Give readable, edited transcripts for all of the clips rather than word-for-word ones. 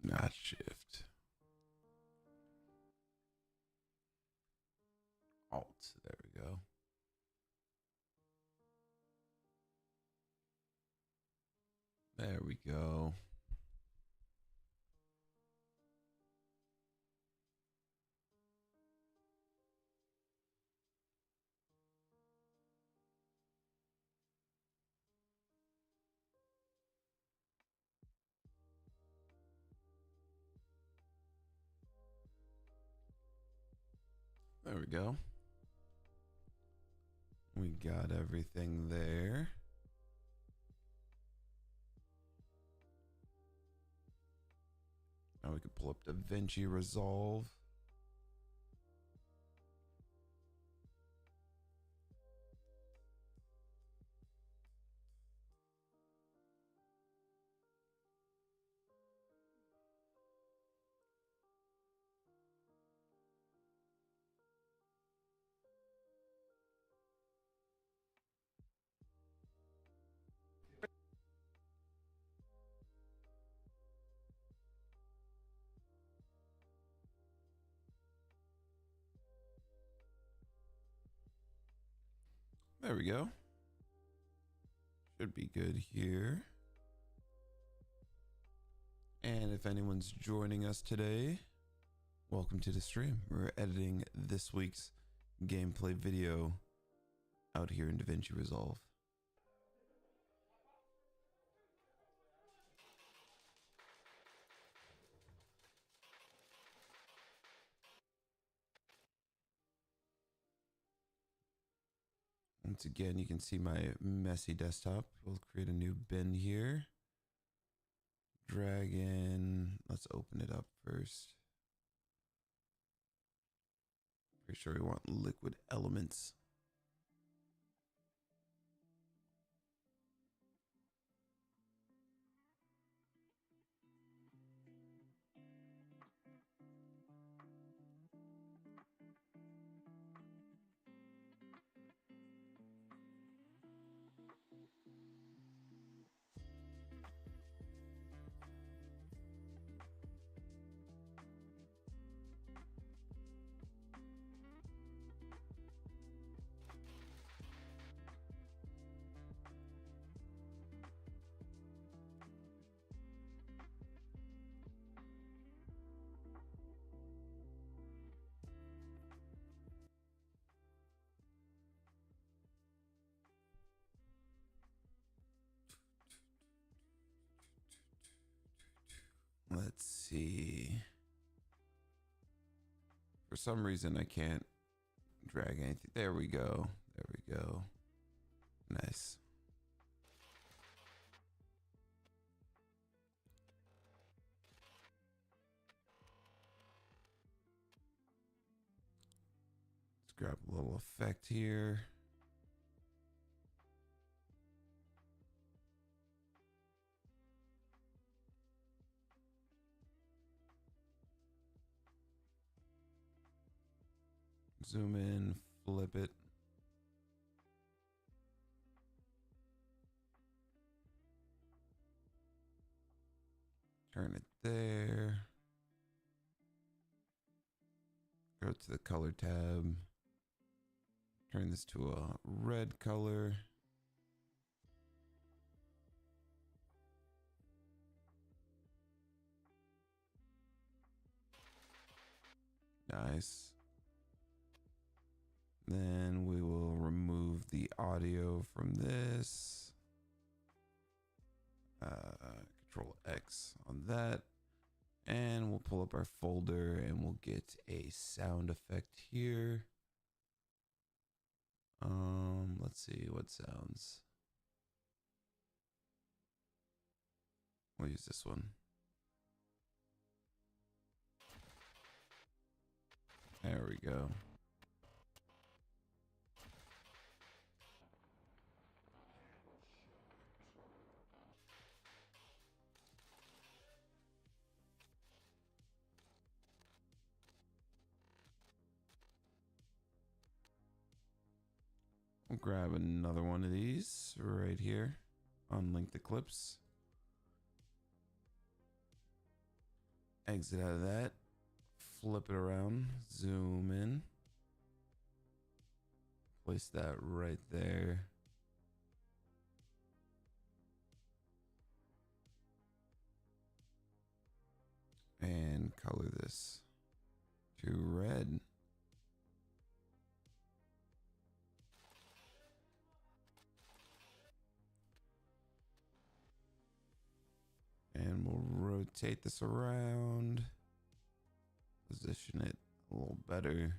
Not shift. Alt. There we go. There we go. There we go. We got everything there. Now we can pull up DaVinci Resolve. There we go. Should be good here. And if anyone's joining us today, welcome to the stream. We're editing this week's gameplay video out here in DaVinci Resolve. Once again, you can see my messy desktop. We'll create a new bin here. Drag in. Let's open it up first. Pretty sure we want liquid elements. Let's see. For some reason, I can't drag anything. There we go. There we go. Nice. Let's grab a little effect here. Zoom in, flip it. Turn it there. Go to the color tab. Turn this to a red color. Nice. Then we will remove the audio from this. Control X on that. And we'll pull up our folder and we'll get a sound effect here. Let's see what sounds. We'll use this one. There we go. We'll grab another one of these right here. Unlink the clips. exit out of that. Flip it around. Zoom in. Place that right there. And color this to red. And we'll rotate this around. Position it a little better.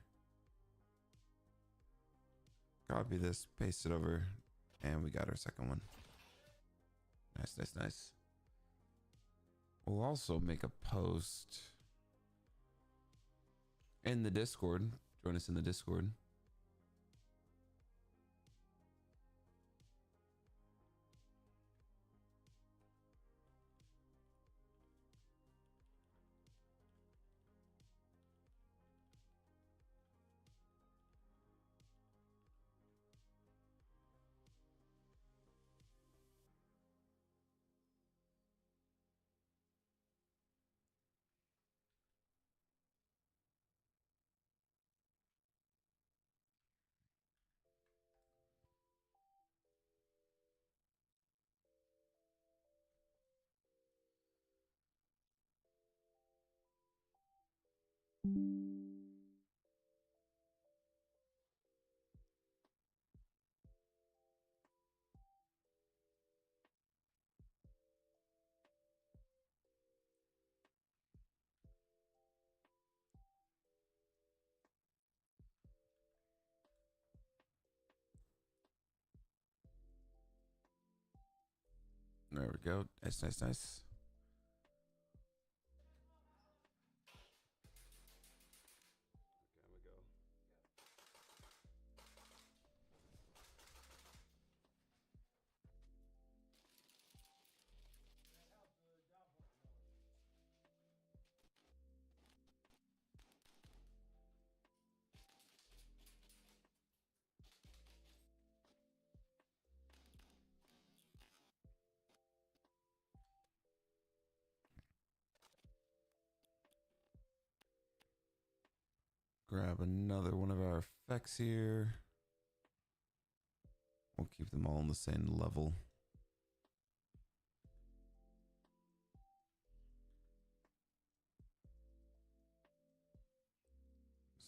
Copy this, paste it over, and we got our second one. Nice, nice, nice. We'll also make a post in the Discord. Join us in the Discord. There we go. Nice, nice, nice. Grab another one of our effects here. We'll keep them all on the same level.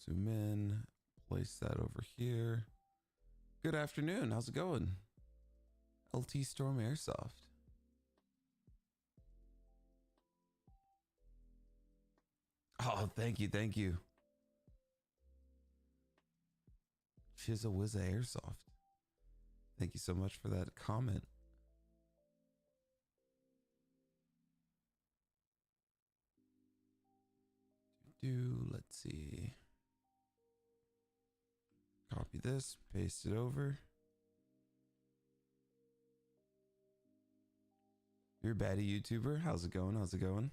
Zoom in, place that over here. Good afternoon. How's it going? LT Storm Airsoft. Oh, thank you, thank you. She's a whiz Airsoft. Thank you so much for that comment. Let's see. Copy this, paste it over. You're a baddie YouTuber. How's it going? How's it going?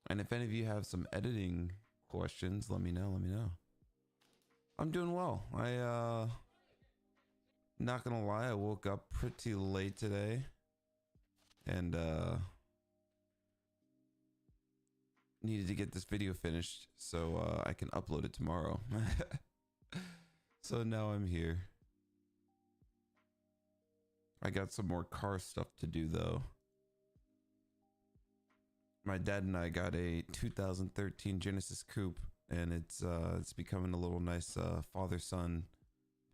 And if any of you have some editing questions, let me know. Let me know. I'm doing well. Not gonna lie, I woke up pretty late today, and needed to get this video finished so I can upload it tomorrow. So now I'm here. I got some more car stuff to do though. My dad and I got a 2013 Genesis Coupe, and it's becoming a little nice father-son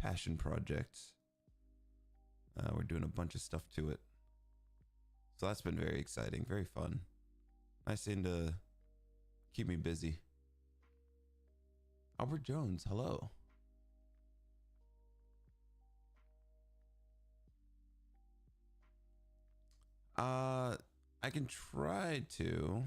passion project. We're doing a bunch of stuff to it, so that's been very exciting, very fun. Nice thing to keep me busy. Albert Jones, hello. I can try to.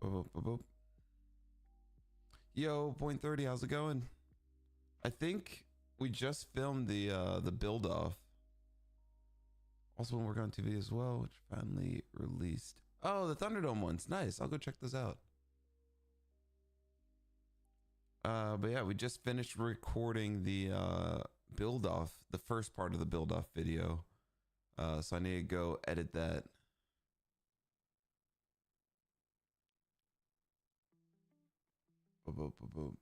Boop, boop, boop. Yo, Point 30, how's it going? I think we just filmed the build off. Also, when we're on TV as well, which finally released. Oh, the Thunderdome one's nice. I'll go check those out. But yeah, we just finished recording the build off, the first part of the build off video. So I need to go edit that. Boop, boop, boop, boop.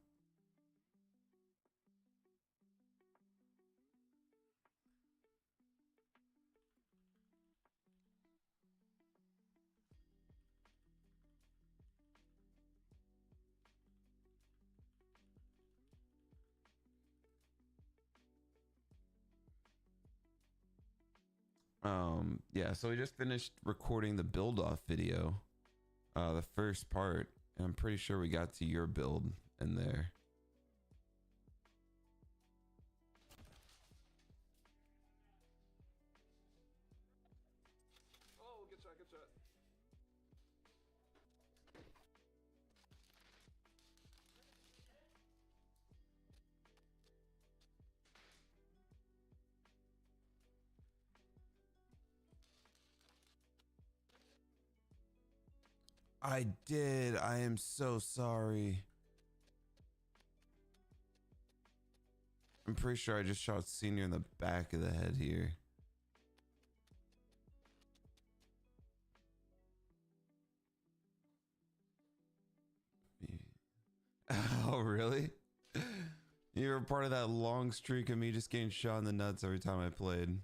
Yeah, so we just finished recording the build off video, the first part, and I'm pretty sure we got to your build in there. Oh, good shot, good shot. I did. I am so sorry. I'm pretty sure I just shot Senior in the back of the head here. Oh, really? You were part of that long streak of me just getting shot in the nuts every time I played.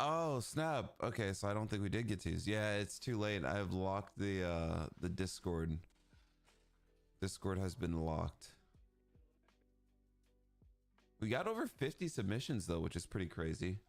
Oh, snap. Okay, so I don't think we did get to use. Yeah, it's too late. I've locked the Discord. Discord has been locked. We got over 50 submissions though, which is pretty crazy.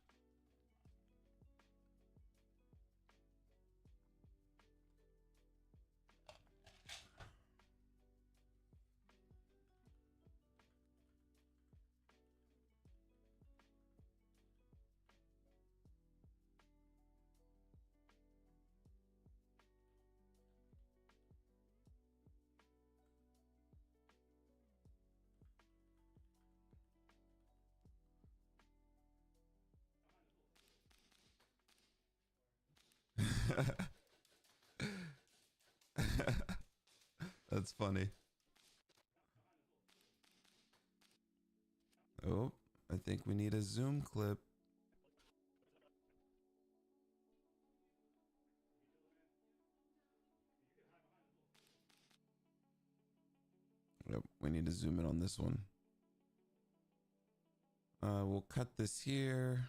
That's funny. Oh, I think we need a Zoom clip. Yep, we need to zoom in on this one. We'll cut this here.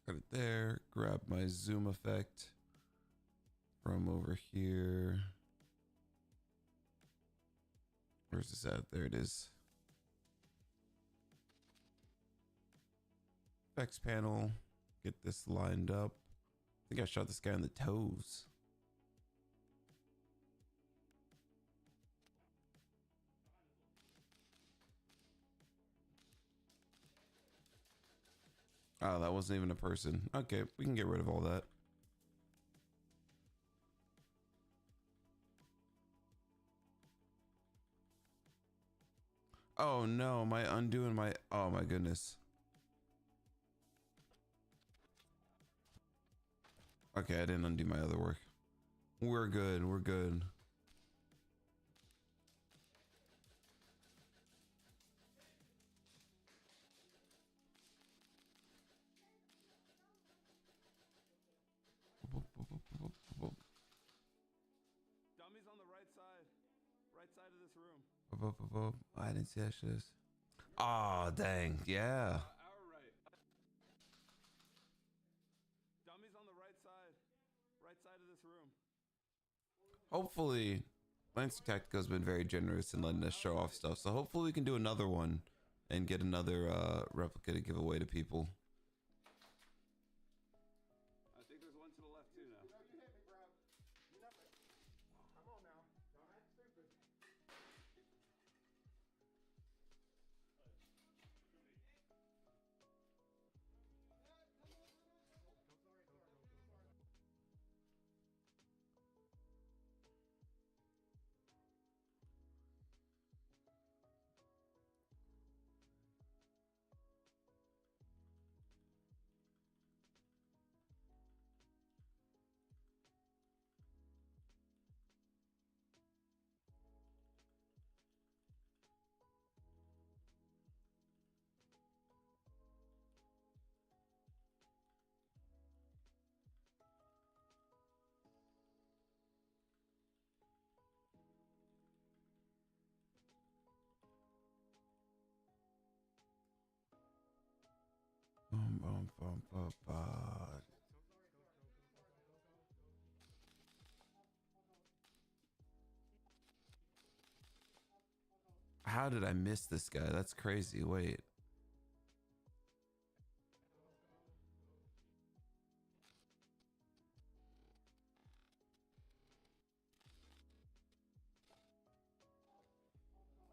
Cut it there. Grab my zoom effect from over here. Where's this at? There it is. Effects panel. Get this lined up. I think I shot this guy in the toes. Oh, that wasn't even a person. Okay, we can get rid of all that. Oh no, my undoing my, oh my goodness. Okay, I didn't undo my other work. We're good, we're good. Dummies on the right side of this room. I didn't see that shit. Oh, dang, yeah. Our right. Dummies on the right side of this room. Hopefully, Lancer Tactica's been very generous in letting us show off stuff. So hopefully we can do another one and get another replica to give away to people. I think there's one to the left too now. bum, bum, bum, bum. How did I miss this guy? That's crazy. Wait.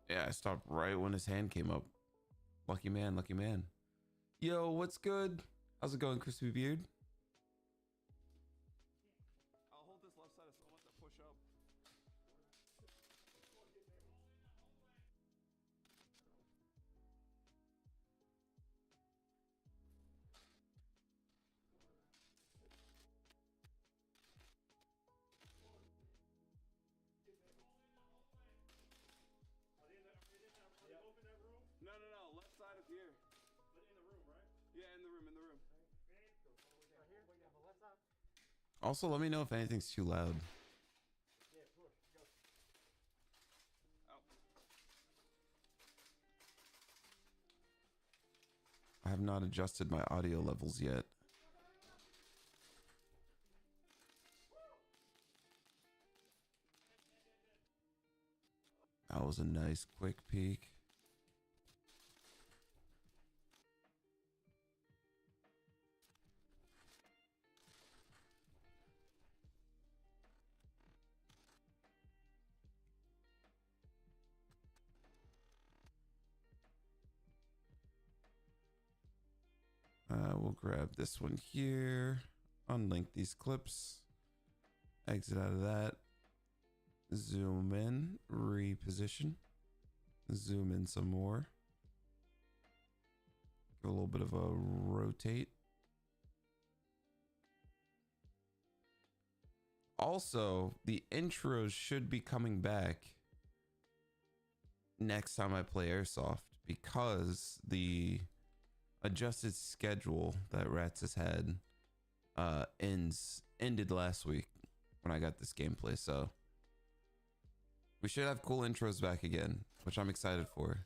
Yeah, I stopped right when his hand came up. Lucky man, lucky man. Yo, what's good? How's it going, Crispy Beard? I'll hold this left side of someone to push up. No, left side of here. But in the room, right? Yeah, in the room, in the room. Right here? On the left side? Also, let me know if anything's too loud. Yeah, push. Go. Out. I have not adjusted my audio levels yet. That was a nice quick peek. We'll grab this one here, unlink these clips, exit out of that, zoom in, reposition, zoom in some more, give a little bit of a rotate. Also, the intros should be coming back next time I play Airsoft because the adjusted schedule that Rats has had ended last week when I got this gameplay, so we should have cool intros back again, which I'm excited for.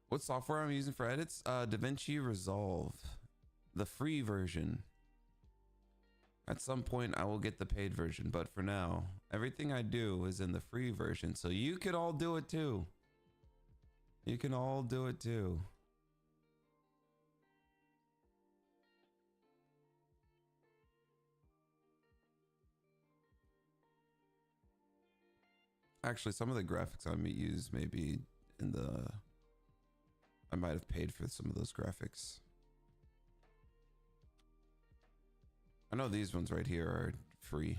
What software I'm using for edits? DaVinci Resolve, the free version. At some point, I will get the paid version, but for now, everything I do is in the free version, so you could all do it too. You can all do it too. Actually, some of the graphics I might use maybe in the... I might have paid for some of those graphics. I know these ones right here are free.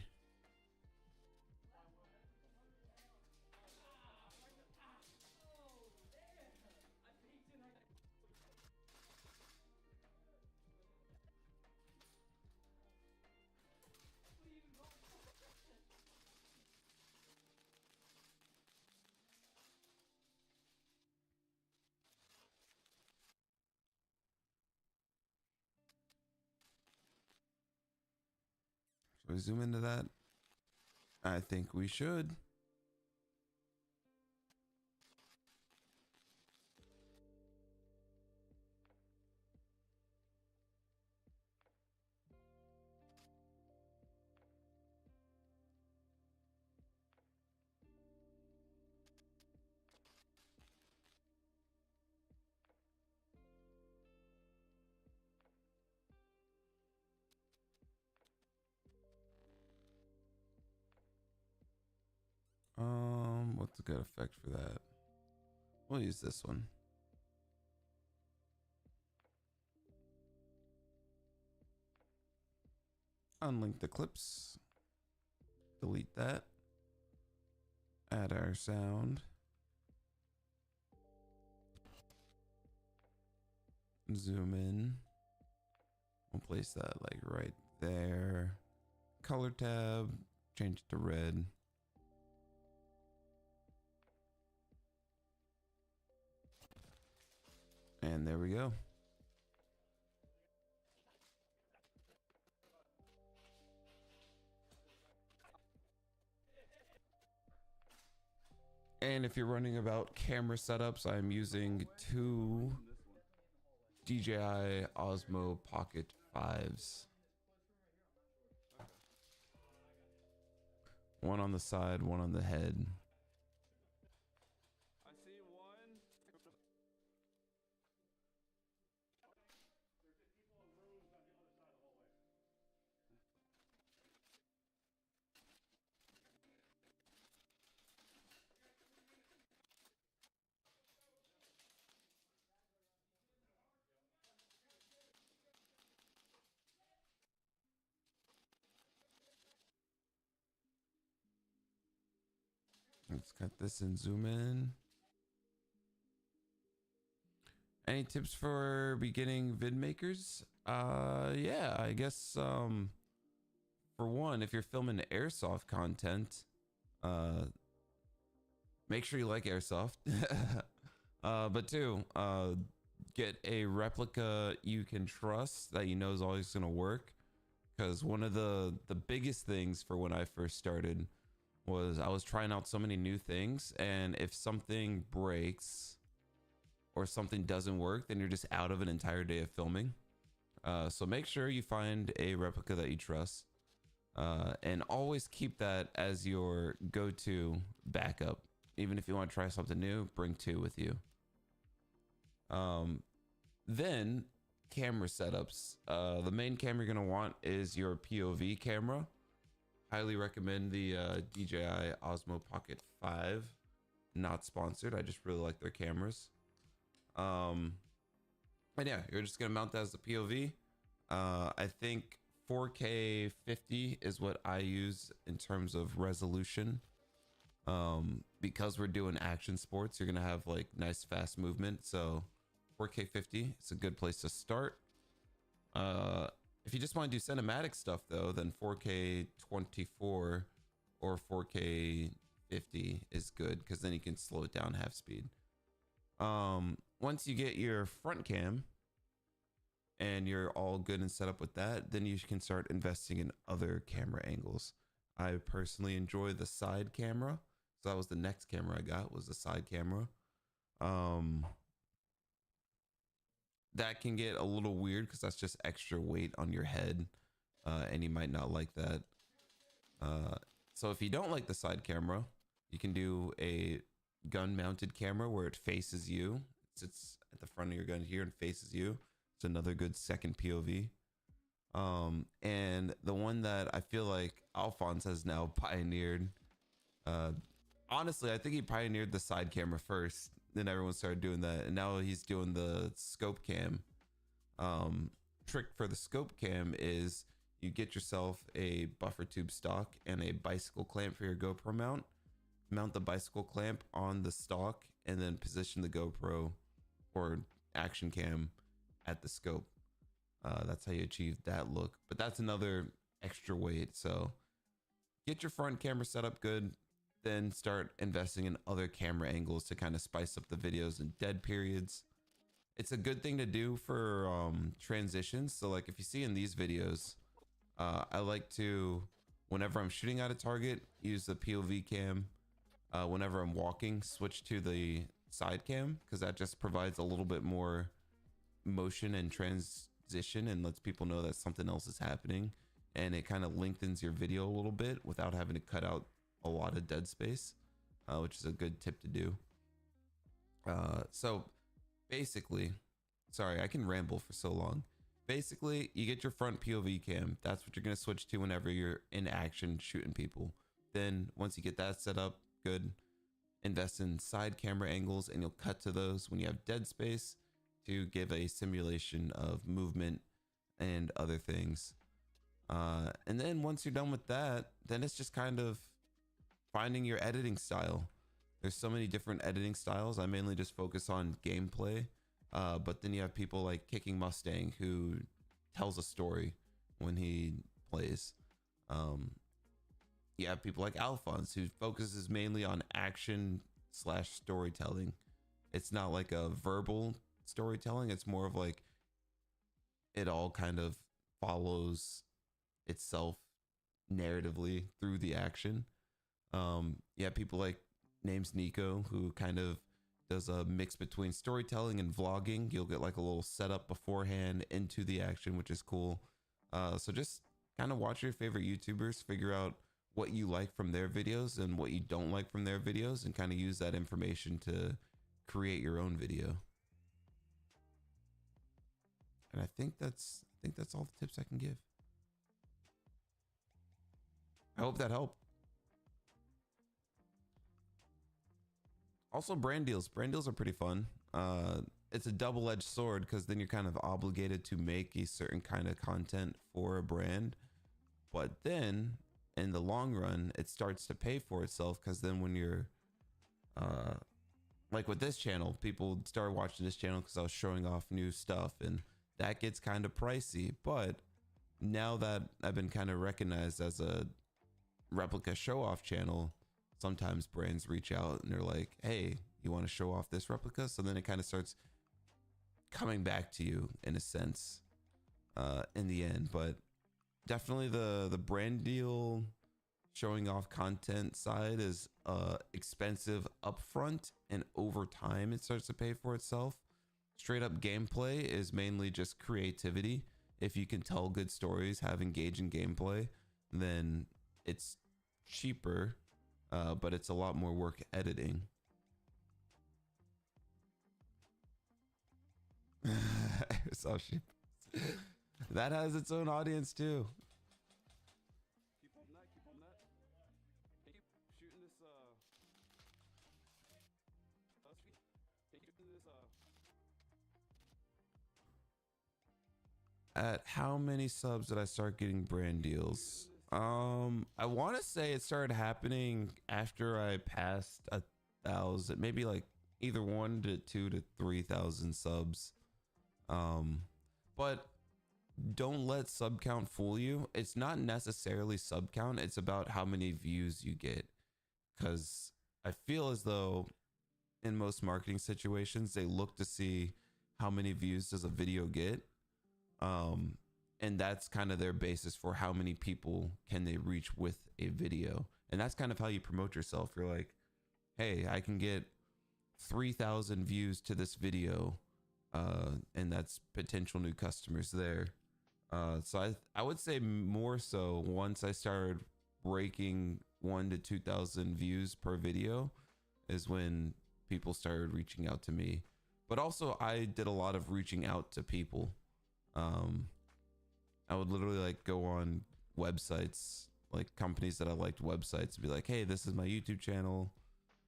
Should we zoom into that? I think we should. What's a good effect for that? We'll use this one. Unlink the clips. Delete that. Add our sound. Zoom in. We'll place that like right there. Color tab. Change it to red. And there we go. And if you're running about camera setups, I'm using two DJI Osmo Pocket 5s. One on the side, one on the head. I see one. Let's cut this and zoom in. Any tips for beginning vid makers? Yeah, I guess for one, if you're filming airsoft content, make sure you like airsoft. But two, get a replica you can trust that you know is always gonna work. Because one of the biggest things for when I first started was I was trying out so many new things, and if something breaks or something doesn't work, then you're just out of an entire day of filming. So make sure you find a replica that you trust, and always keep that as your go-to backup. Even if you want to try something new, bring two with you. Then camera setups. The main camera you're gonna want is your POV camera. Highly recommend the DJI Osmo Pocket 5. Not sponsored. I just really like their cameras. And yeah, you're just gonna mount that as the POV. I think 4K 50 is what I use in terms of resolution. Because we're doing action sports, you're gonna have like nice fast movement. So 4K 50 is a good place to start. If you just want to do cinematic stuff though, then 4K 24 or 4K 50 is good, because then you can slow it down half speed. Once you get your front cam and you're all good and set up with that, then you can start investing in other camera angles. I personally enjoy the side camera, so that was the next camera I got, was the side camera. That can get a little weird because that's just extra weight on your head, and you might not like that. So if you don't like the side camera, you can do a gun mounted camera where it faces you. It sits at the front of your gun here and faces you. It's another good second POV. And the one that I feel like Alphonse has now pioneered, honestly, I think he pioneered the side camera first, then everyone started doing that, and now he's doing the scope cam. Trick for the scope cam is you get yourself a buffer tube stock and a bicycle clamp for your GoPro mount. Mount the bicycle clamp on the stock and then position the GoPro or action cam at the scope. That's how you achieve that look, but that's another extra weight. So get your front camera set up good, then start investing in other camera angles to kind of spice up the videos and dead periods. It's a good thing to do for transitions. So like if you see in these videos, I like to, whenever I'm shooting at a target, use the POV cam. Whenever I'm walking, switch to the side cam, because that just provides a little bit more motion and transition and lets people know that something else is happening, and it kind of lengthens your video a little bit without having to cut out a lot of dead space, which is a good tip to do. So basically, sorry, I can ramble for so long. Basically, you get your front POV cam. That's what you're going to switch to whenever you're in action shooting people. Then once you get that set up good, invest in side camera angles, and you'll cut to those when you have dead space to give a simulation of movement and other things. And then once you're done with that, then it's just kind of finding your editing style. There's so many different editing styles. I mainly just focus on gameplay, but then you have people like Kicking Mustang who tells a story when he plays. You have people like Alphonse who focuses mainly on action / storytelling. It's not like a verbal storytelling. It's more of like it all kind of follows itself narratively through the action. Yeah, people like names Nico, who kind of does a mix between storytelling and vlogging. You'll get like a little setup beforehand into the action, which is cool. So just kind of watch your favorite YouTubers, figure out what you like from their videos and what you don't like from their videos, and kind of use that information to create your own video. And I think that's all the tips I can give. I hope that helped. Also, brand deals. Brand deals are pretty fun. It's a double-edged sword because then you're kind of obligated to make a certain kind of content for a brand. But then in the long run, it starts to pay for itself, because then when you're like with this channel, people started watching this channel because I was showing off new stuff, and that gets kind of pricey. But now that I've been kind of recognized as a replica show-off channel, sometimes brands reach out and they're like, hey, you want to show off this replica? So then it kind of starts coming back to you in a sense in the end. But definitely the brand deal showing off content side is expensive upfront, and over time it starts to pay for itself. Straight up gameplay is mainly just creativity. If you can tell good stories, have engaging gameplay, then it's cheaper, but it's a lot more work editing. So that has its own audience too. Keep on that, keep on that. Keep shooting this, shooting this, At how many subs did I start getting brand deals? I want to say it started happening after I passed 1,000, maybe like either 1 to 2 to 3,000 subs. But don't let sub count fool you. It's not necessarily sub count. It's about how many views you get. Because I feel as though in most marketing situations, they look to see how many views does a video get. And that's kind of their basis for how many people can they reach with a video. And that's kind of how you promote yourself. You're like, hey, I can get 3,000 views to this video. And that's potential new customers there. So I would say more so once I started breaking 1,000 to 2,000 views per video is when people started reaching out to me. But also I did a lot of reaching out to people. I would literally like go on websites, like companies that I liked websites, and be like, hey, this is my YouTube channel.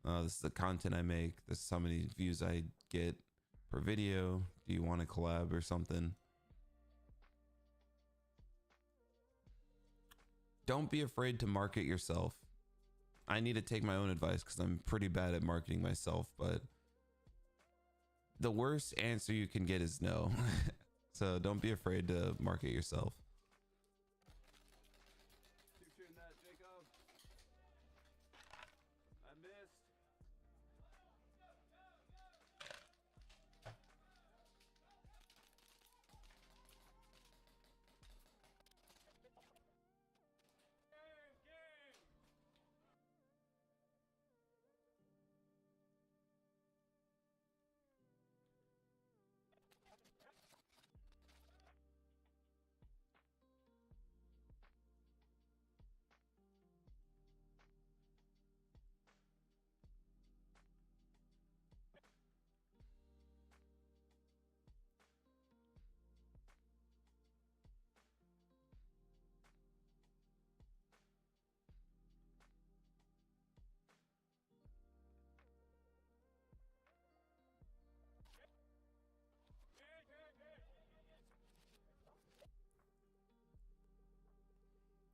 This is the content I make. This is how many views I get per video. Do you want to collab or something? Don't be afraid to market yourself. I need to take my own advice because I'm pretty bad at marketing myself, but the worst answer you can get is no. So don't be afraid to market yourself. keep shooting that, Jacob. I missed.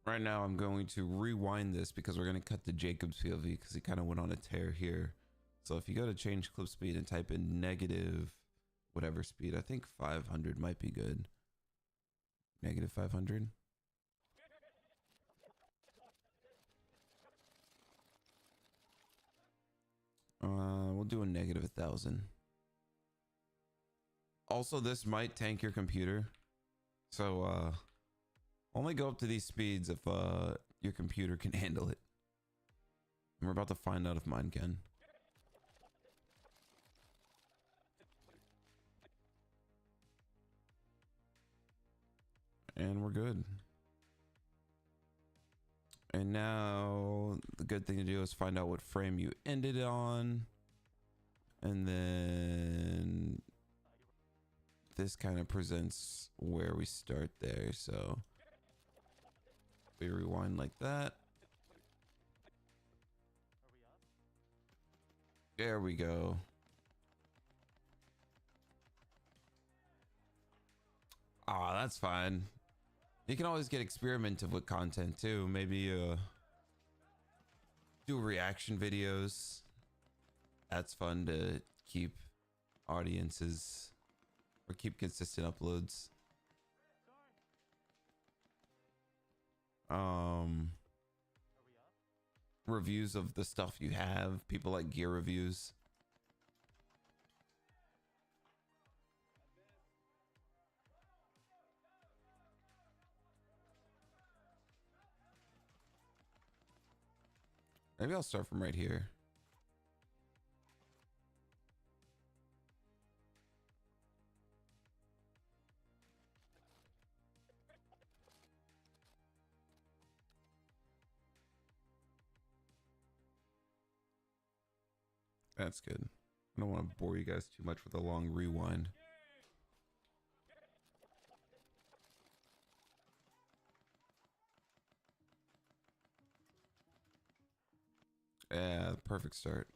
Right now, I'm going to rewind this because we're going to cut to Jacob's POV because he kind of went on a tear here. So if you go to change clip speed and type in negative whatever speed, I think 500 might be good. Negative 500. We'll do a negative 1,000. Also, this might tank your computer. So, only go up to these speeds if your computer can handle it. And we're about to find out if mine can. And we're good. And now the good thing to do is find out what frame you ended on. And then this kind of presents where we start there. So we rewind like that. There we go. Ah, that's fine. You can always get experimental with content too. Maybe do reaction videos. That's fun to keep audiences or keep consistent uploads. Reviews of the stuff you have. People like gear reviews. Maybe I'll start from right here. That's good. I don't want to bore you guys too much with a long rewind. Yeah, perfect start.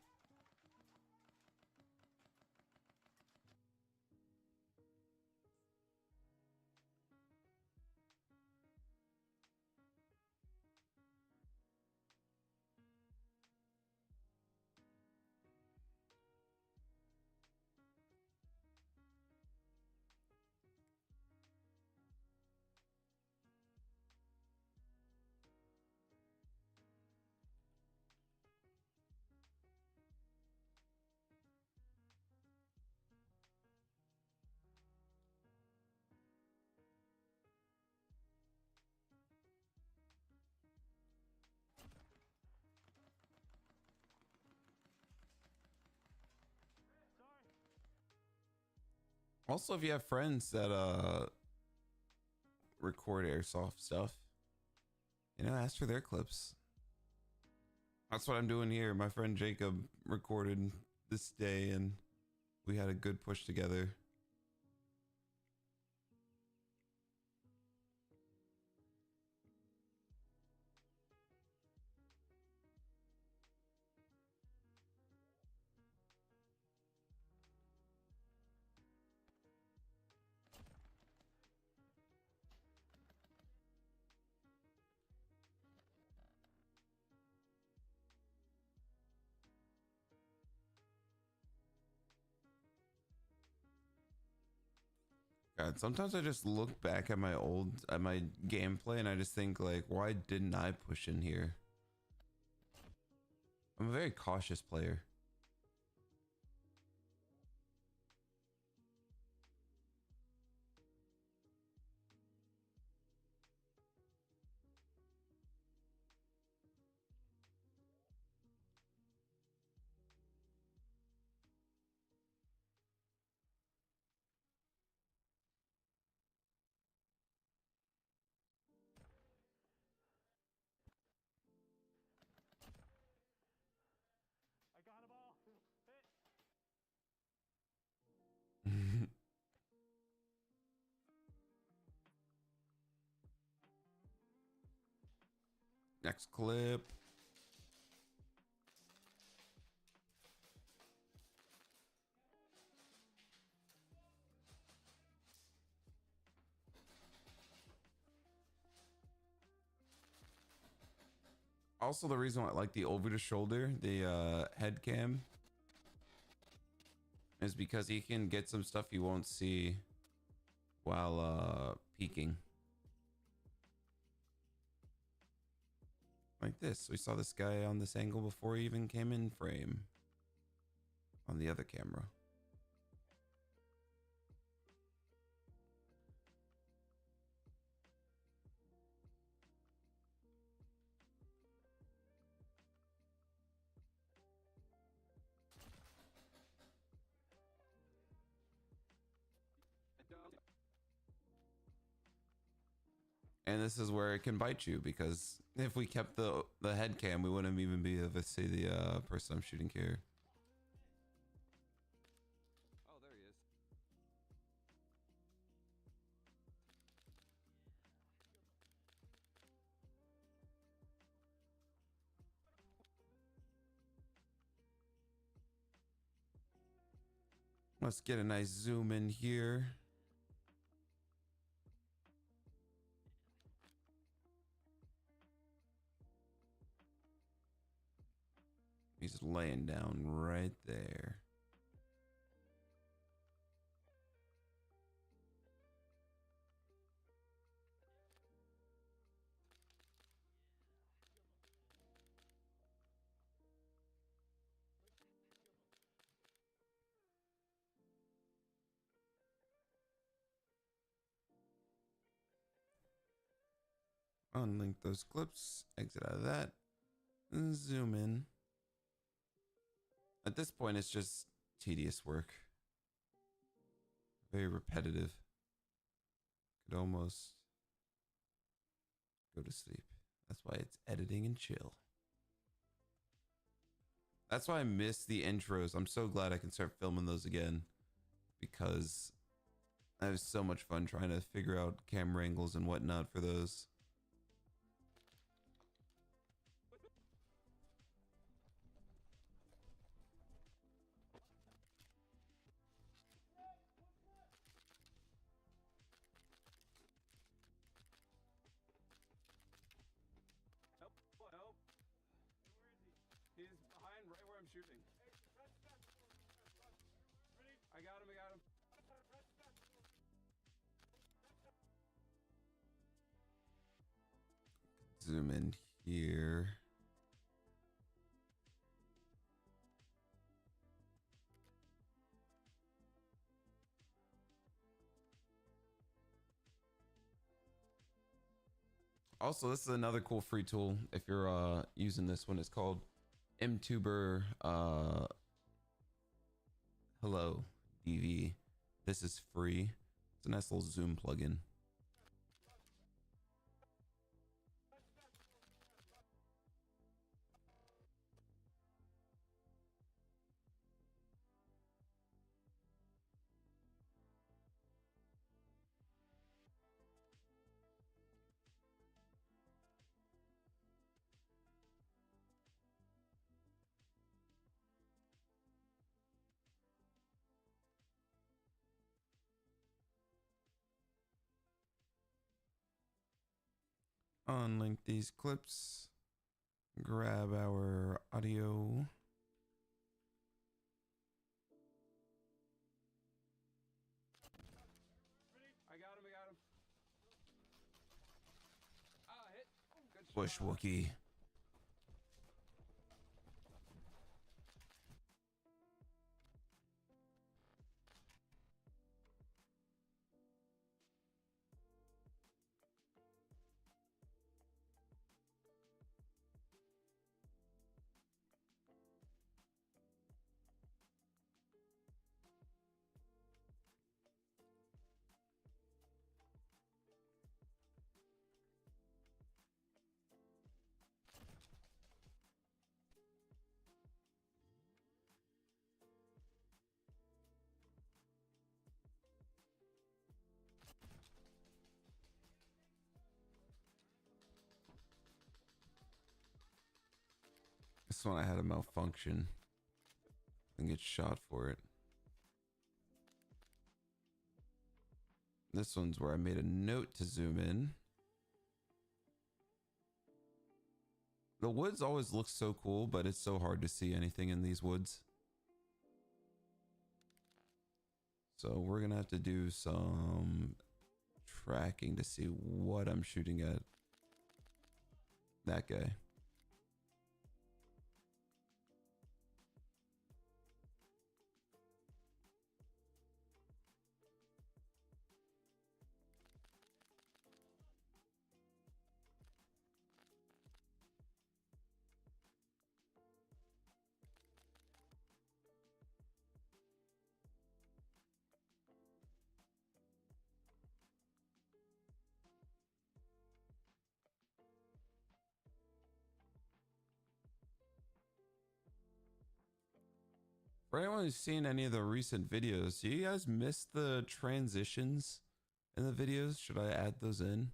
Also, if you have friends that record airsoft stuff, you know, ask for their clips. That's what I'm doing here. My friend Jacob recorded this day and we had a good push together. God, sometimes I just look back at my gameplay and I just think like, why didn't I push in here? I'm a very cautious player. I got them all. Hit. Next clip. Also, the reason why I like the over the shoulder, the head cam, is because he can get some stuff you won't see while peeking. Like this. We saw this guy on this angle before he even came in frame on the other camera. And this is where it can bite you, because if we kept the head cam, we wouldn't even be able to see the person I'm shooting here. Oh, there he is. Let's get a nice zoom in here. He's laying down right there. Unlink those clips, exit out of that, and zoom in. At this point, it's just tedious work. Very repetitive. Could almost go to sleep. That's why it's editing and chill. That's why I miss the intros. I'm so glad I can start filming those again, because I have so much fun trying to figure out camera angles and whatnot for those. Help! Help! He's behind right where I'm shooting. I got him. I got him. Zoom in here. Also, this is another cool free tool if you're using this one. It's called MTuber Hello DV. This is free. It's a nice little zoom plugin. Unlink these clips, grab our audio. I got him. I got him. Ah, hit. Good shot. Bush Wookie. This one I had a malfunction and get shot for it. This one's where I made a note to zoom in. The woods always look so cool, but it's so hard to see anything in these woods. So we're gonna have to do some tracking to see what I'm shooting at. That guy. For anyone who's seen any of the recent videos, do you guys miss the transitions in the videos? Should I add those in?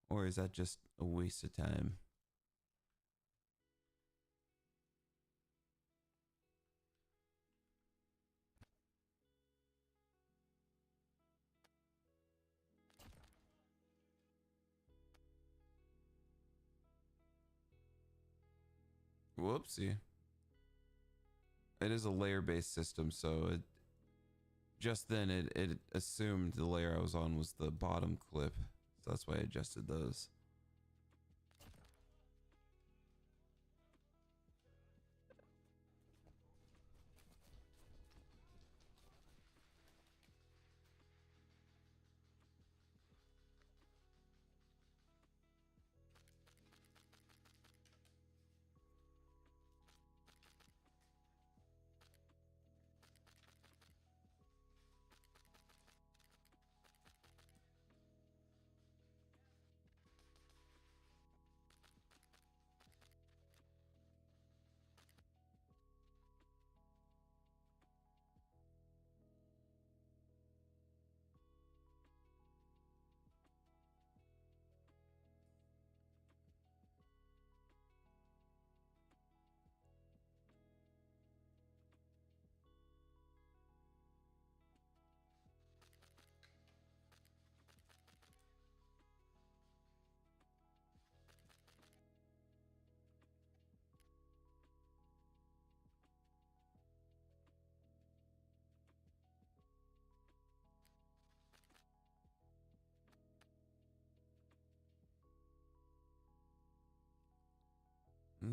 Or is that just a waste of time? Whoopsie. It is a layer-based system, so it just then it assumed the layer I was on was the bottom clip. So that's why I adjusted those.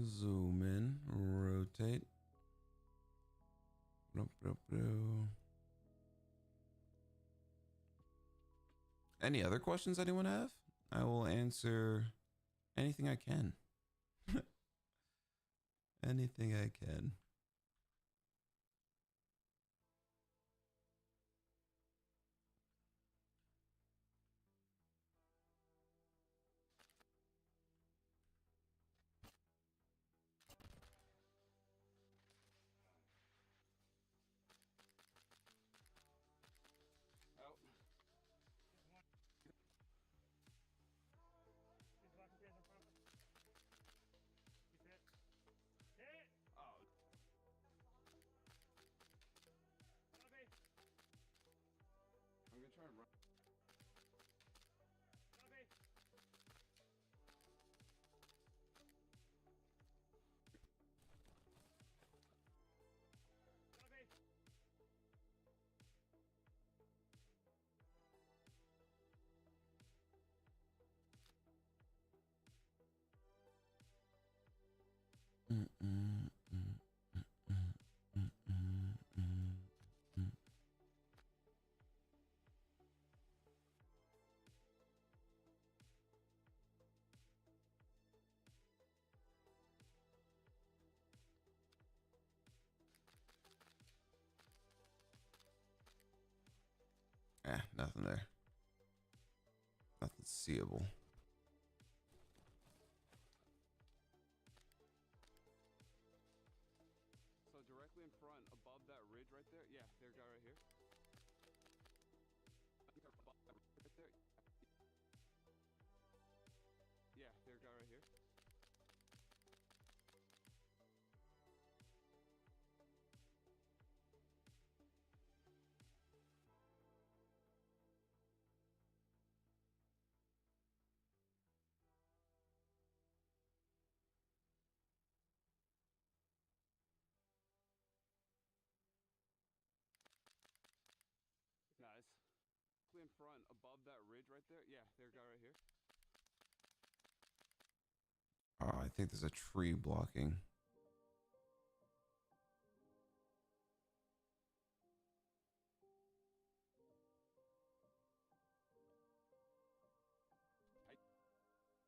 Zoom in, rotate. Any other questions anyone have? I will answer anything I can. Anything I can. Oh. He's walking through in front of us. He's hit. Hit! Oh. Gotta be. I'm gonna try and run. Gotta be. Gotta be. Nothing there. Nothing seeable. So directly in front, above that ridge right there. Yeah, their guy right here. Above that ridge right there. Yeah, their guy right here. Nice. In front, above that ridge right there. Yeah, their guy right here. Oh, I think there's a tree blocking.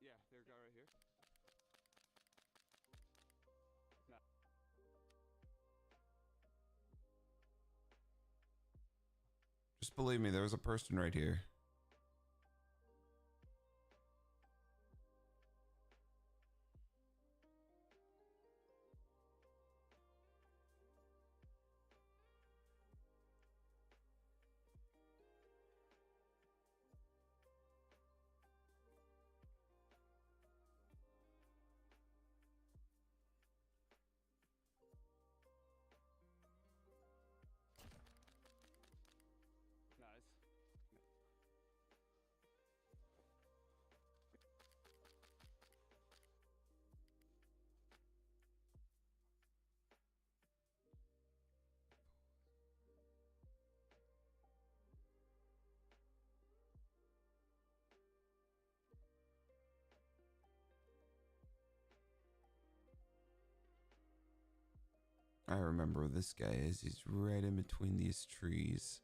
Yeah, their guy right here. Nah. Just believe me, there was a person right here. I remember where this guy is. He's right in between these trees.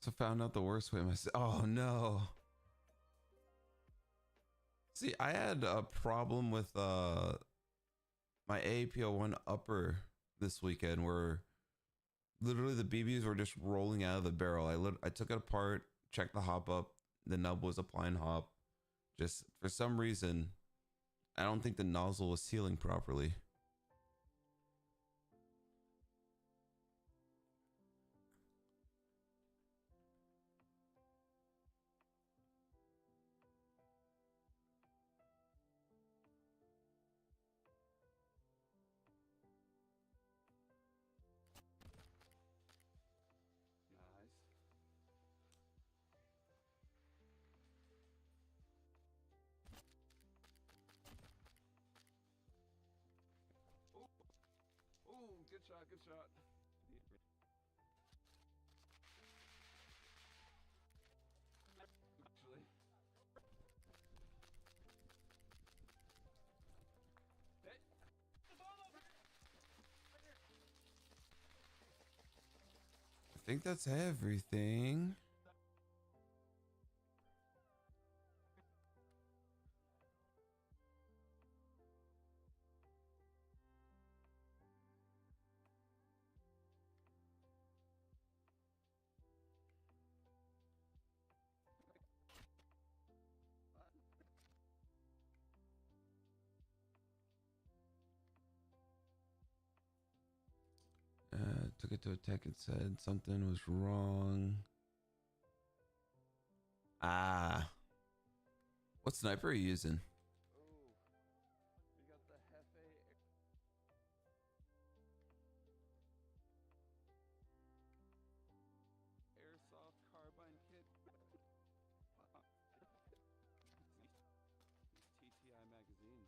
So found out the worst way myself. Oh no. See, I had a problem with my AAPO1 upper this weekend where literally the BBs were just rolling out of the barrel. I took it apart, checked the hop up, the nub was applying hop. Just for some reason, I don't think the nozzle was sealing properly. Nice. Ooh, good shot, good shot. Actually. Hey. I think that's everything. Took it to a tech and said something was wrong. Ah. What sniper are you using? Ooh. We got the Hefe airsoft carbine kit. These TTI magazines.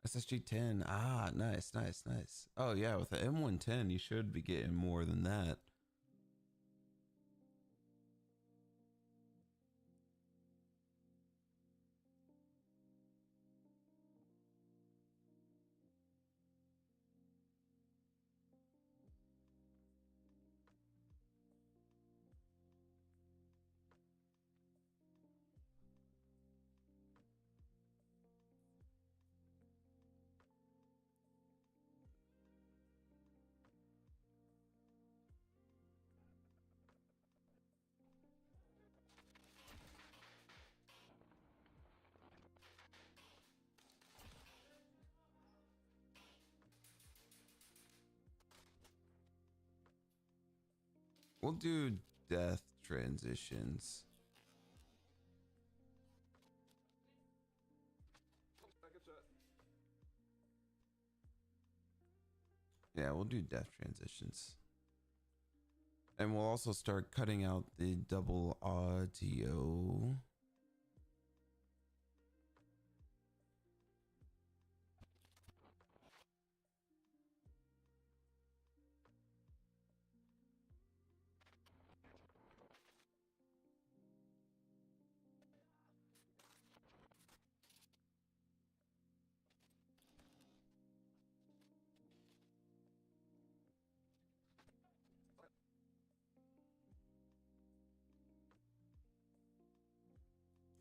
SSG 10. Ah, nice, nice, nice. Oh yeah, with the M110, you should be getting more than that. We'll do death transitions. Good shot. Yeah, we'll do death transitions. And we'll also start cutting out the double audio.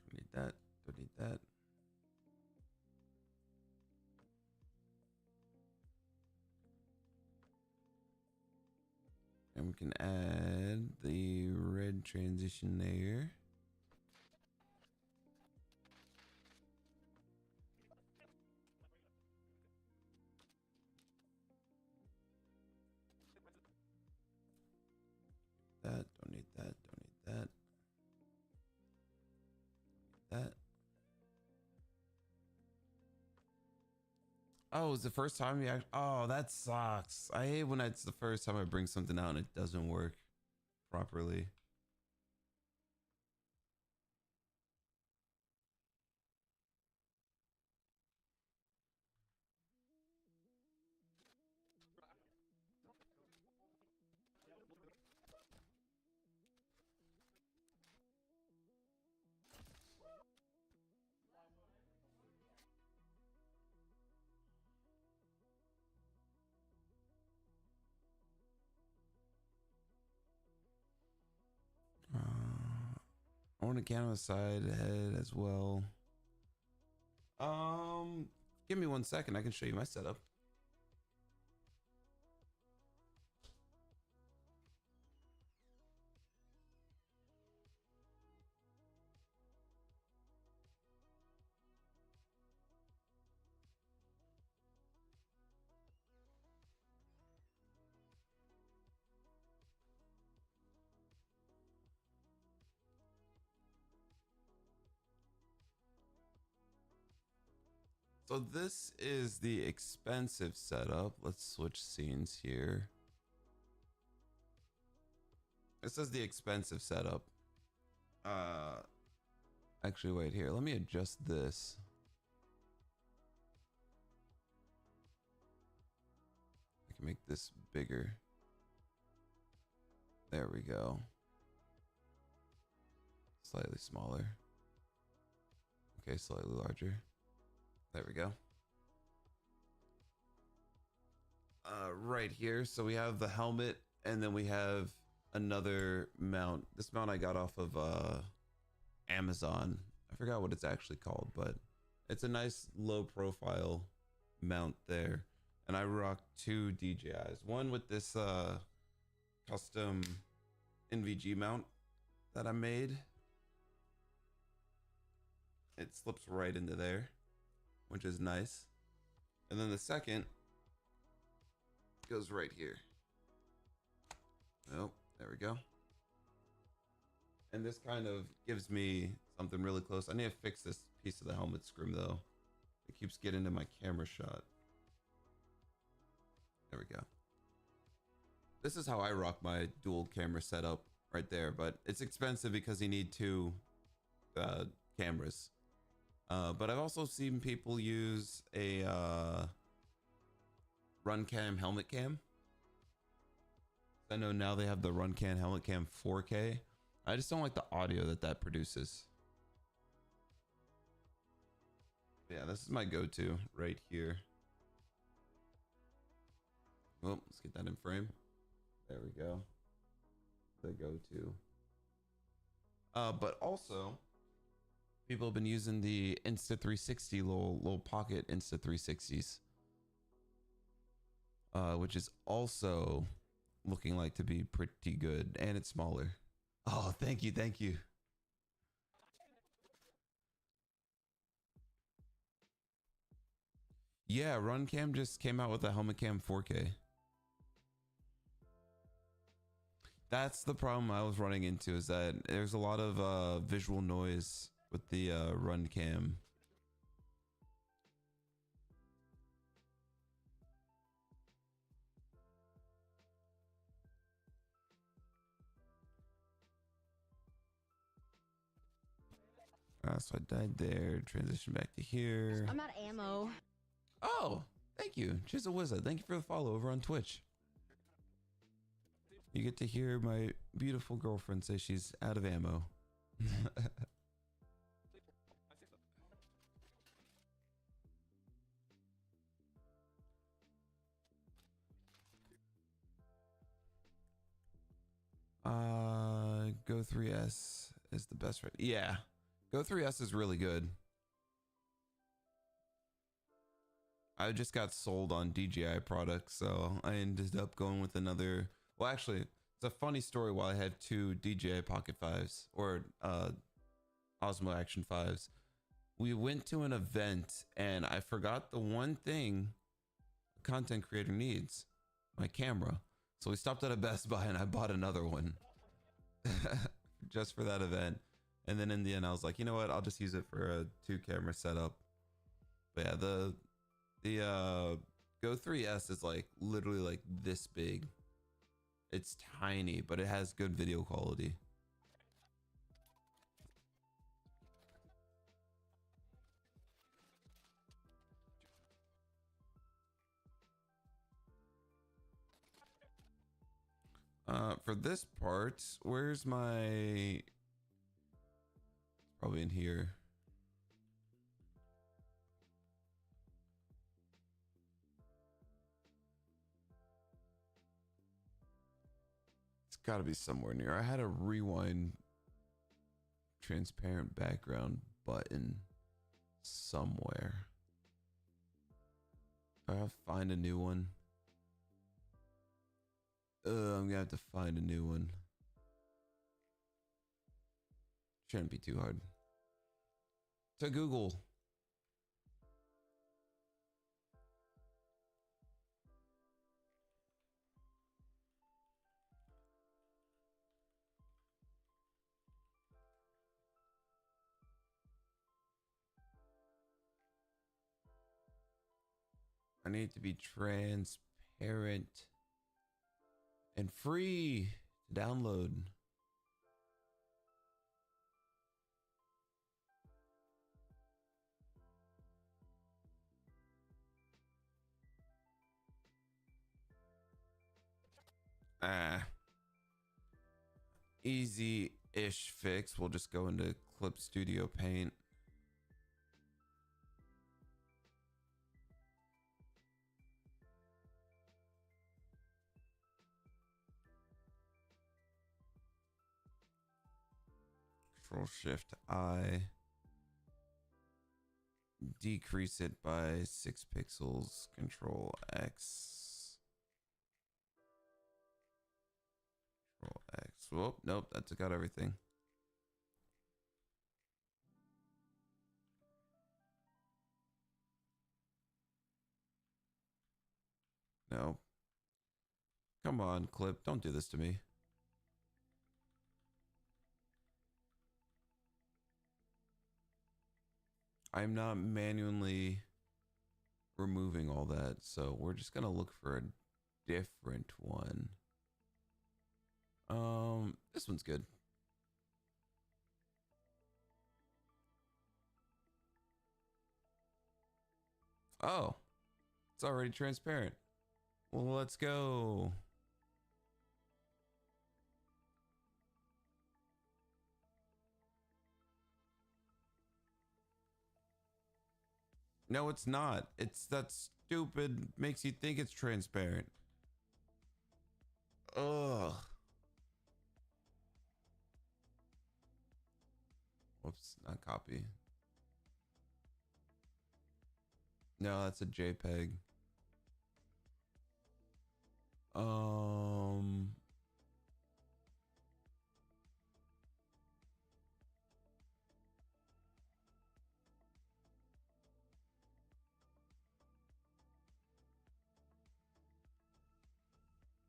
Don't need that. Don't need that. And we can add the red transition there. that. Don't need that. That. Oh, it's the first time you act. Oh, that sucks. I hate when it's the first time I bring something out and it doesn't work properly. I want a camera side head as well. Give me 1 second. I can show you my setup. So this is the expensive setup. Let's switch scenes here. This is the expensive setup. Actually, wait here. Let me adjust this. I can make this bigger. There we go. Slightly smaller. Okay, slightly larger. There we go. Right here. So we have the helmet and then we have another mount. This mount I got off of Amazon. I forgot what it's actually called, but it's a nice low profile mount there. And I rock 2 DJIs. One with this custom NVG mount that I made. It slips right into there, which is nice. And then the second goes right here. Oh, there we go. And this kind of gives me something really close. I need to fix this piece of the helmet scrim though. It keeps getting into my camera shot. There we go. This is how I rock my dual camera setup right there, but it's expensive because you need 2 cameras. But I've also seen people use a Runcam helmet cam. I know now they have the Runcam helmet cam 4K. I just don't like the audio that produces. Yeah, this is my go-to right here. Oh, let's get that in frame. There we go. The go-to. But also, people have been using the Insta360 little pocket Insta360s, which is also looking like to be pretty good, and it's smaller. Oh, thank you, thank you. Yeah, Runcam just came out with a helmet cam 4K. That's the problem I was running into, is that there's a lot of visual noise with the Runcam. So I died there, transition back to here. I'm out of ammo. Oh, thank you, Chisel Wizard. Thank you for the follow over on Twitch. You get to hear my beautiful girlfriend say she's out of ammo. Go 3S is the best, right? Yeah, Go 3S is really good. I just got sold on DJI products, so I ended up going with another. Well, actually, it's a funny story. While I had 2 DJI Pocket 5s or Osmo Action 5s, we went to an event and I forgot the one thing a content creator needs: my camera. So we stopped at a Best Buy and I bought another one. just for that event. And then in the end, I was like, you know what? I'll just use it for a 2 camera setup. But yeah, the Go 3S is like literally like this big. It's tiny, but it has good video quality. For this part, where's my... Probably in here. It's got to be somewhere near. I had a rewind transparent background button somewhere. I have to find a new one. I'm gonna have to find a new one. Shouldn't be too hard. To Google. I need to be transparent and free to download. Easy-ish fix. We'll just go into Clip Studio Paint. Control-Shift-I. Decrease it by 6 pixels. Control-X. Control-X. Whoop, nope, that took out everything. No. Come on, Clip. Don't do this to me. I'm not manually removing all that, so we're just gonna look for a different one. This one's good. Oh, it's already transparent. Well, let's go. No, it's not. It's that stupid makes you think it's transparent. Ugh. Whoops, not copy. No, that's a JPEG.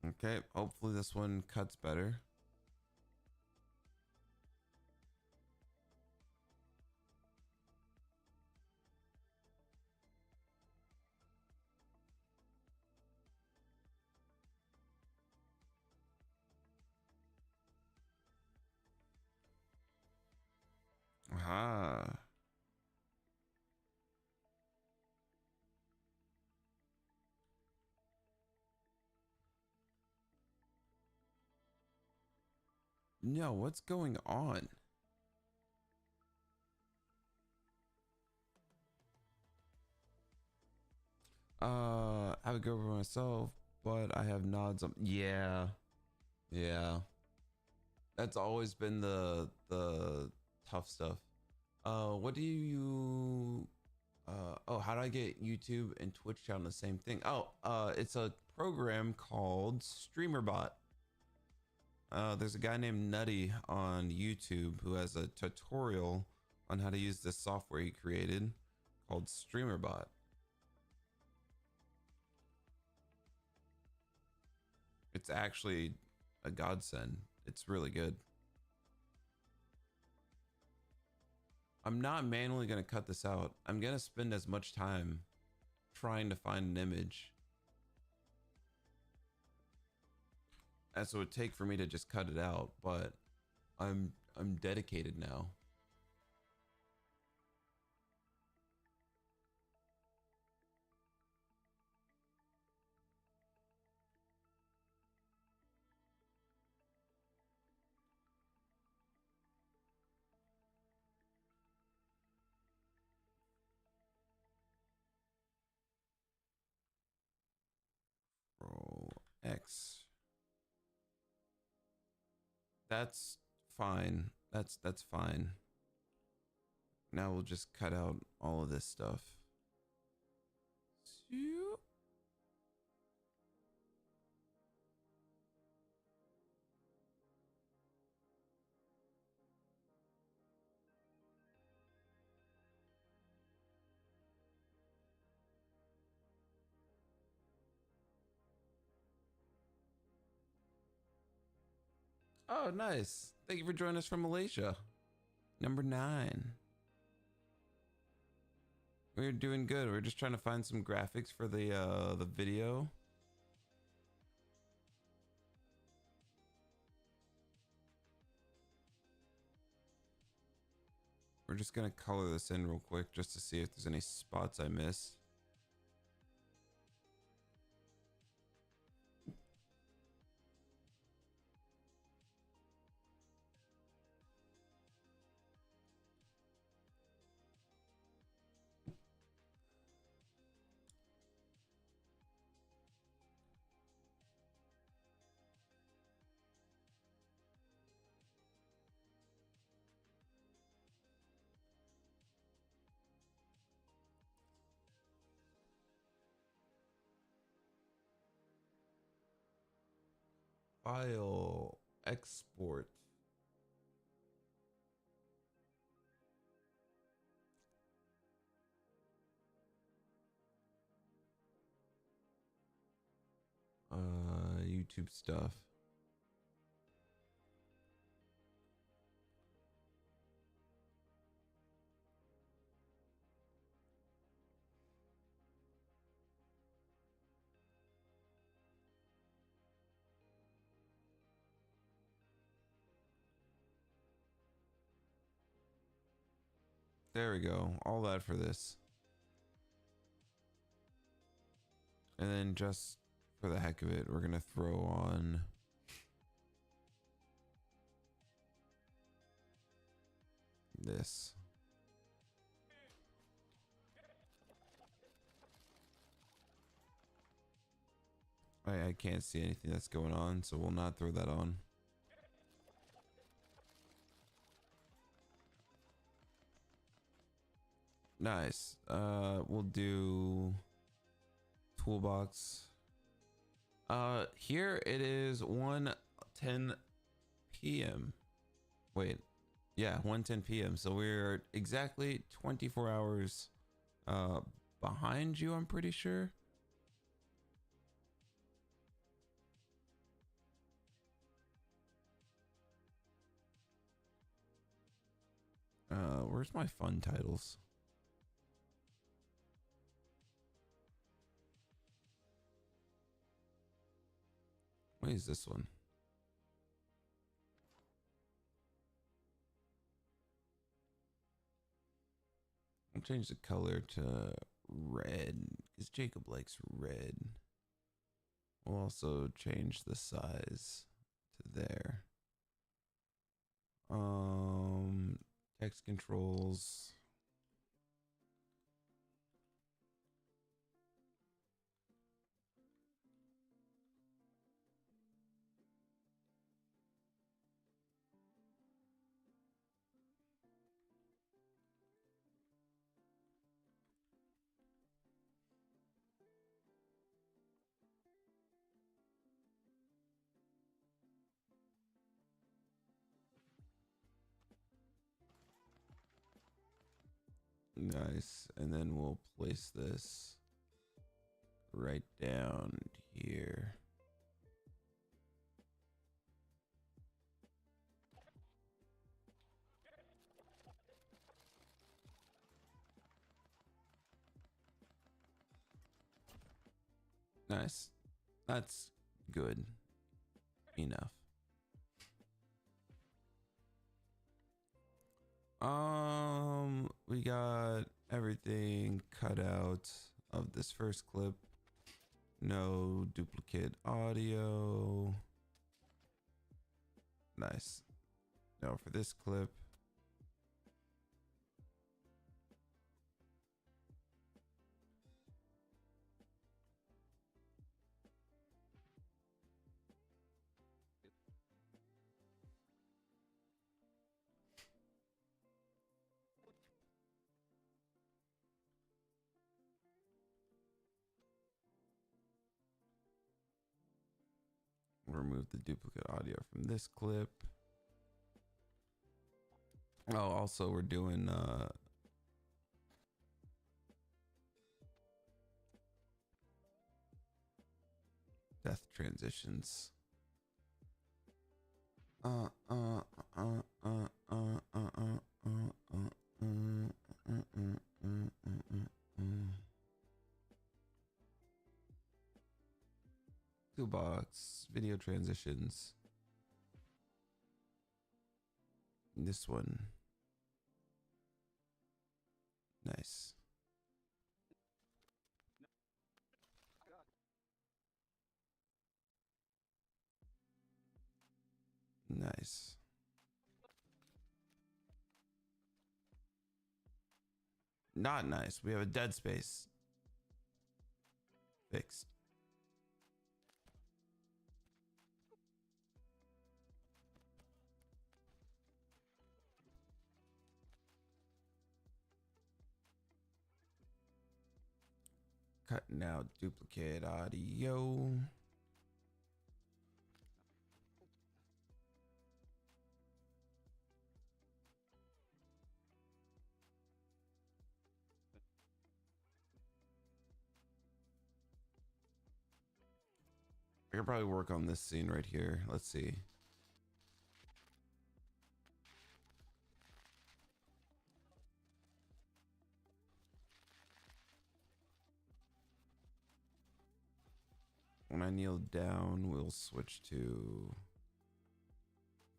Okay, hopefully this one cuts better. Aha. No, what's going on? I would go for myself, but I have nods on. Yeah. Yeah. That's always been the tough stuff. What do you oh, how do I get YouTube and Twitch on the same thing? Oh, it's a program called StreamerBot. There's a guy named Nutty on YouTube who has a tutorial on how to use this software he created called StreamerBot. It's actually a godsend. It's really good. I'm not manually going to cut this out. I'm going to spend as much time trying to find an image as it would take for me to just cut it out, but I'm dedicated now. Roll X. That's fine. That's fine. Now we'll just cut out all of this stuff. Oh, nice. Thank you for joining us from Malaysia. Number 9. We're doing good. We're just trying to find some graphics for the video. We're just gonna color this in real quick just to see if there's any spots I missed. File export. YouTube stuff. There we go. All that for this. And then just for the heck of it, we're gonna throw on this. I can't see anything that's going on, so we'll not throw that on. Nice. We'll do toolbox. Here it is 1:10 p.m. Wait, yeah, 1:10 p.m. So we're exactly 24 hours behind you, I'm pretty sure. Where's my fun titles? What is this one? I'll change the color to red because Jacob likes red. We'll also change the size to there. Text controls. Nice. And then we'll place this right down here. Nice. That's good enough. We got everything cut out of this first clip. No duplicate audio. Nice. Now for this clip. Remove the duplicate audio from this clip. Oh, also we're doing death transitions. Toolbox, video transitions. This one. Nice. Nice. Not nice. We have a dead space. Fixed. Cutting out duplicate audio. I could probably work on this scene right here. Let's see. When I kneel down, we'll switch to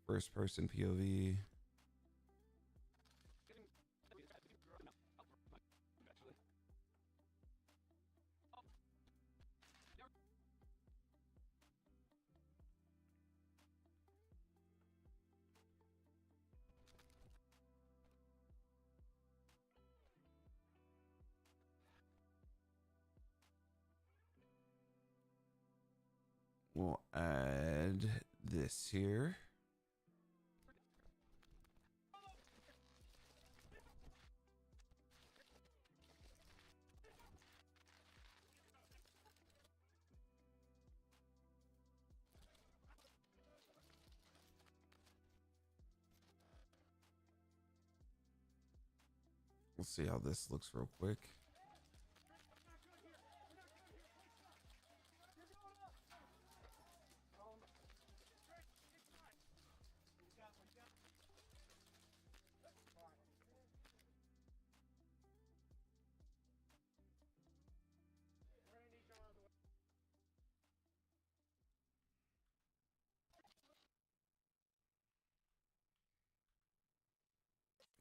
first person POV. We'll add this here. We'll see how this looks real quick.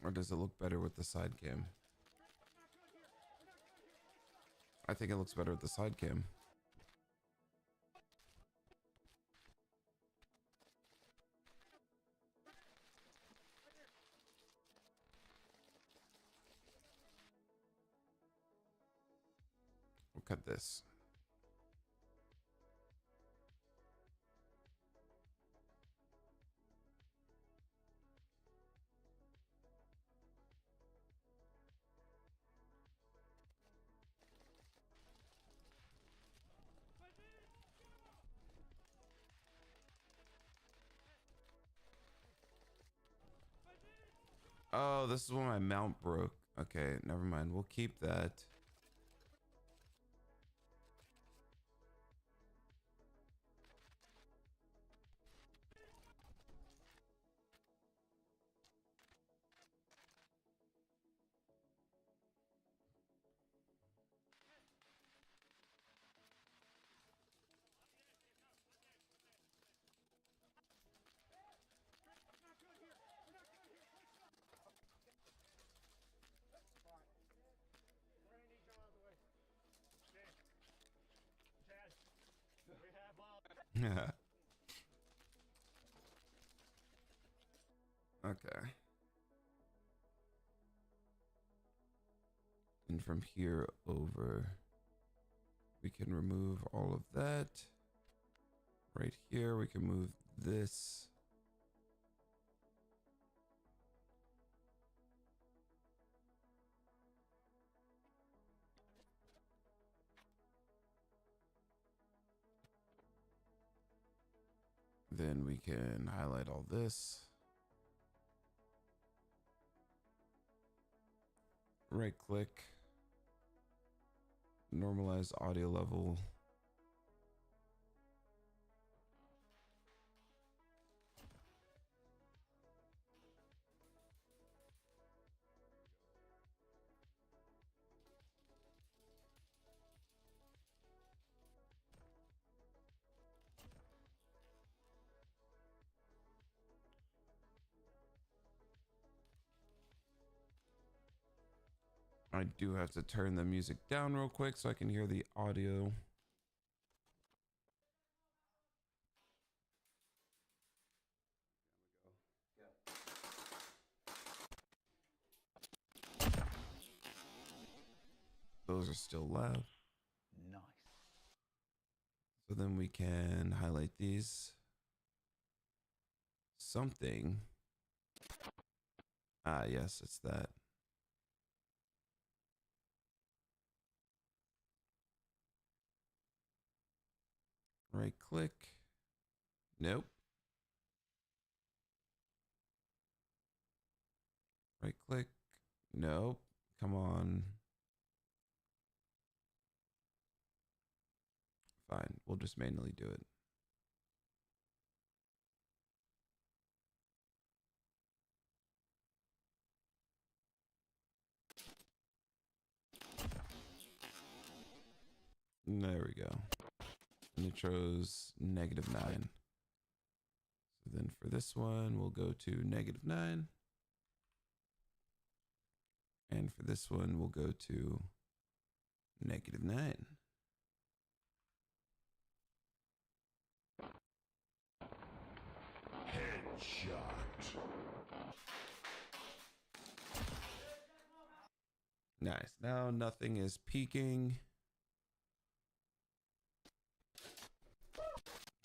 Or does it look better with the side cam? I think it looks better with the side cam. We'll cut this. Oh, this is when my mount broke. Okay, never mind. We'll keep that. Okay. And from here over, we can remove all of that. Right here, we can move this. Then we can highlight all this. Right click. Normalize audio level. I do have to turn the music down real quick so I can hear the audio. Those are still loud. Nice. So then we can highlight these. Something. Ah, yes, it's that. Right click. Nope. Right click. Nope. Come on. Fine. We'll just manually do it. There we go. And it shows -9. So then for this one, we'll go to -9. And for this one, we'll go to -9. Headshot. Nice. Now nothing is peaking.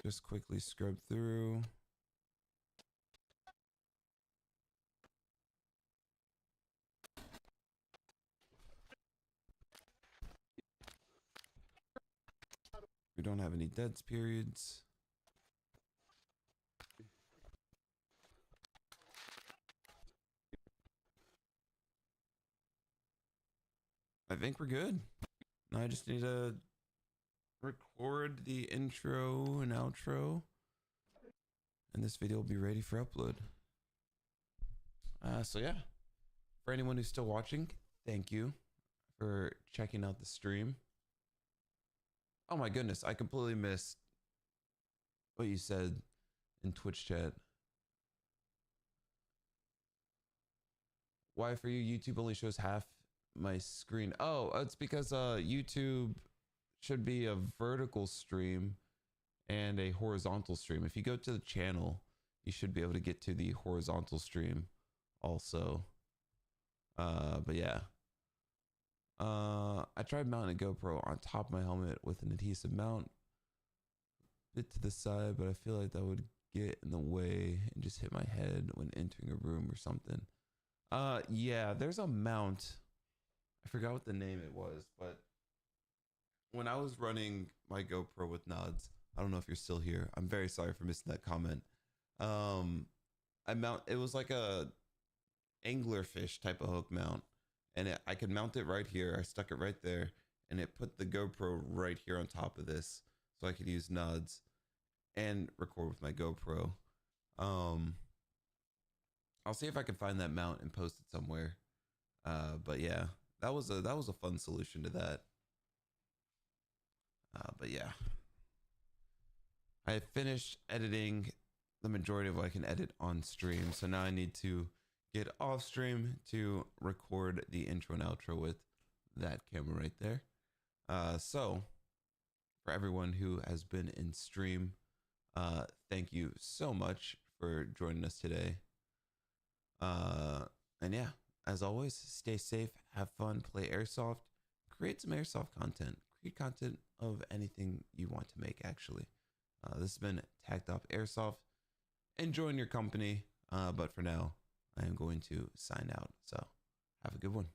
Just quickly scrub through. We don't have any deads periods. I think we're good. Now I just need to record the intro and outro, and this video will be ready for upload. So yeah, for anyone who's still watching, thank you for checking out the stream. Oh my goodness, I completely missed what you said in Twitch chat. Why for you, YouTube only shows half my screen? Oh, it's because YouTube should be a vertical stream and a horizontal stream. If you go to the channel, you should be able to get to the horizontal stream also. But yeah. I tried mounting a GoPro on top of my helmet with an adhesive mount. Bit to the side, but I feel like that would get in the way and just hit my head when entering a room or something. Yeah, there's a mount. I forgot what the name it was, but when I was running my GoPro with nods, I don't know if you're still here. I'm very sorry for missing that comment. It was like a anglerfish type of hook mount, and I could mount it right here. I stuck it right there, and it put the GoPro right here on top of this, so I could use nods and record with my GoPro. I'll see if I can find that mount and post it somewhere. But yeah, that was a fun solution to that. But yeah, I finished editing the majority of what I can edit on stream. So now I need to get off stream to record the intro and outro with that camera right there. So for everyone who has been in stream Thank you so much for joining us today. And yeah, as always, stay safe, have fun, play airsoft, create some airsoft content, create content of anything you want to make. Actually, this has been Tacked Off Airsoft. Enjoying your company, but for now, I am going to sign out. So have a good one.